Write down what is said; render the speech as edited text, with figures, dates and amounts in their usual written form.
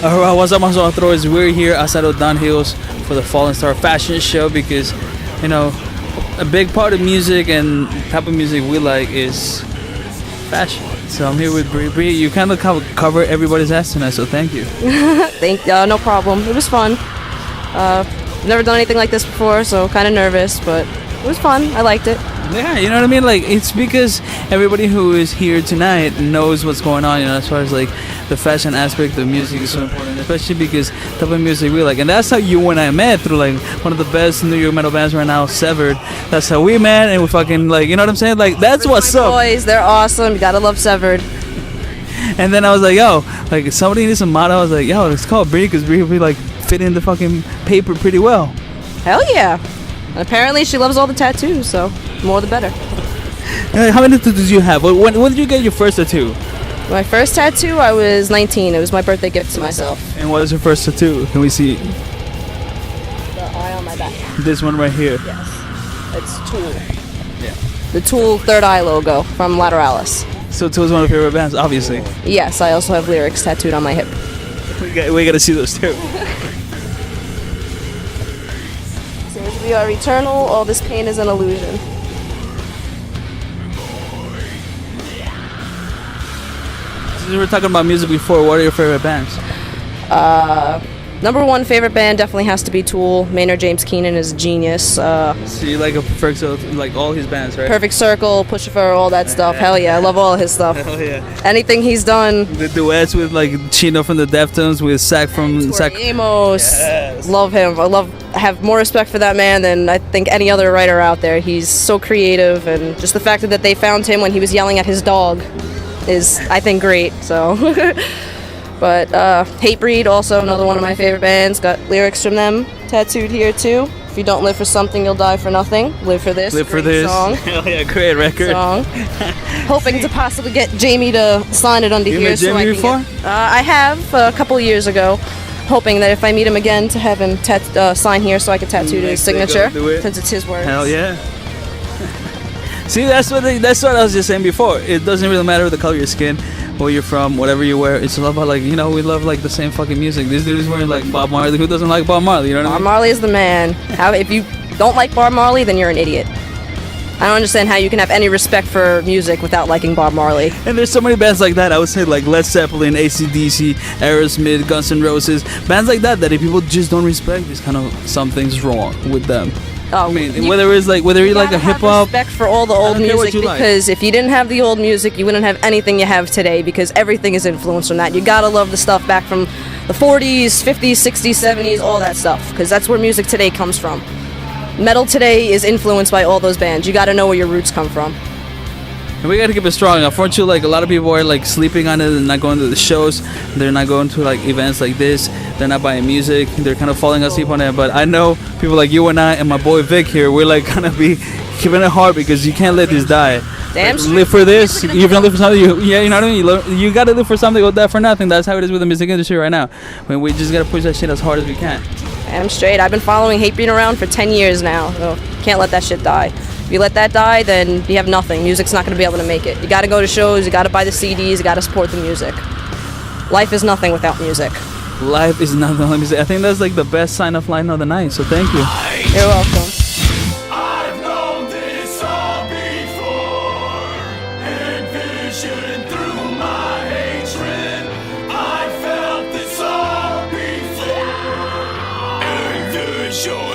What's up, my throwers? We're here outside of Don Hills for the Fallen Star Fashion Show because, you know, a big part of music and type of music we like is fashion. So I'm here with Brie. Brie, you kind of cover everybody's ass tonight, so thank you. No problem. It was fun. Never done anything like this before, so kind of nervous, but it was fun. I liked it. Yeah, you know what I mean? Like, it's because everybody who is here tonight knows what's going on, you know, as far as like the fashion aspect of music is so important, especially because type of music we like. And that's how you and I met, through like one of the best New York metal bands right now, Severed. That's how we met, and we fucking, like, you know what I'm saying? Like, that's what's up. Boys, they're awesome. You gotta love Severed. And then I was like, yo, like, somebody needs a motto. I was like, yo, it's called Brie, because Brie will be like fit in the fucking paper pretty well. Hell yeah. And apparently she loves all the tattoos, so more the better. How many tattoos do you have? When did you get your first tattoo? My first tattoo, I was 19. It was my birthday gift to myself. And what is your first tattoo? Can we see? The eye on my back. This one right here. Yes. It's Tool. Yeah. The Tool Third Eye logo from Lateralis. So Tool's one of your favorite bands, obviously. Yes, I also have lyrics tattooed on my hip. We gotta see those too. We are eternal, all this pain is an illusion. Since we were talking about music before, what are your favorite bands? Number one favorite band definitely has to be Tool. Maynard James Keenan is a genius. So you like like all his bands, right? Perfect Circle, Puscifer, all that stuff. Hell yeah, I love all his stuff. Hell yeah. Anything he's done. The duets with like Chino from the Deftones, with Sack from Sack. Amos. Yes. Love him. I have more respect for that man than I think any other writer out there. He's so creative, and just the fact that they found him when he was yelling at his dog is, I think, great. So. But Hatebreed, also another one of my favorite bands. Got lyrics from them tattooed here too. If you don't live for something, you'll die for nothing. Live for this. Live for this. Song. Hell yeah, great record. Song. Hoping to possibly get Jamie to sign it under You here. met Jamie before? I have a couple years ago. Hoping that if I meet him again, to have him sign here so I can tattoo his signature, since it's his words. Hell yeah. See, that's what I was just saying before. It doesn't really matter the color of your skin, where you're from, whatever you wear. It's all about, like, you know, we love like the same fucking music. This dude is wearing like Bob Marley. Who doesn't like Bob Marley? You know what I mean? Bob Marley is the man. If you don't like Bob Marley, then you're an idiot. I don't understand how you can have any respect for music without liking Bob Marley. And there's so many bands like that. I would say like Led Zeppelin, AC/DC, Aerosmith, Guns N' Roses, bands like that if people just don't respect, there's kind of something's wrong with them. Oh, I mean, whether you like a hip hop, respect for all the old music, because if you didn't have the old music, you wouldn't have anything you have today, because everything is influenced from that. You gotta love the stuff back from the 40s, 50s, 60s, 70s, all that stuff, because that's where music today comes from. Metal today is influenced by all those bands. You gotta know where your roots come from. and we gotta keep it strong. Unfortunately, like, a lot of people are like sleeping on it and not going to the shows. They're not going to like events like this. They're not buying music. They're kind of falling asleep on it. But I know people like you and I and my boy Vic here, we're like gonna be keeping it hard, because you can't let this die. Damn like, live for this. You don't live for something. You know what I mean. You gotta live for something or die for nothing. That's how it is with the music industry right now. I mean, we just gotta push that shit as hard as we can. I'm straight. I've been following Hatebreed around for 10 years now. So can't let that shit die. If you let that die, then you have nothing. Music's not going to be able to make it. You got to go to shows, you got to buy the CDs, you got to support the music. Life is nothing without music. Life is nothing without music. I think that's like the best sign-off line of the night, so thank you. You're welcome. I've known this all before, envisioned through my hatred. I felt this all before, and the joy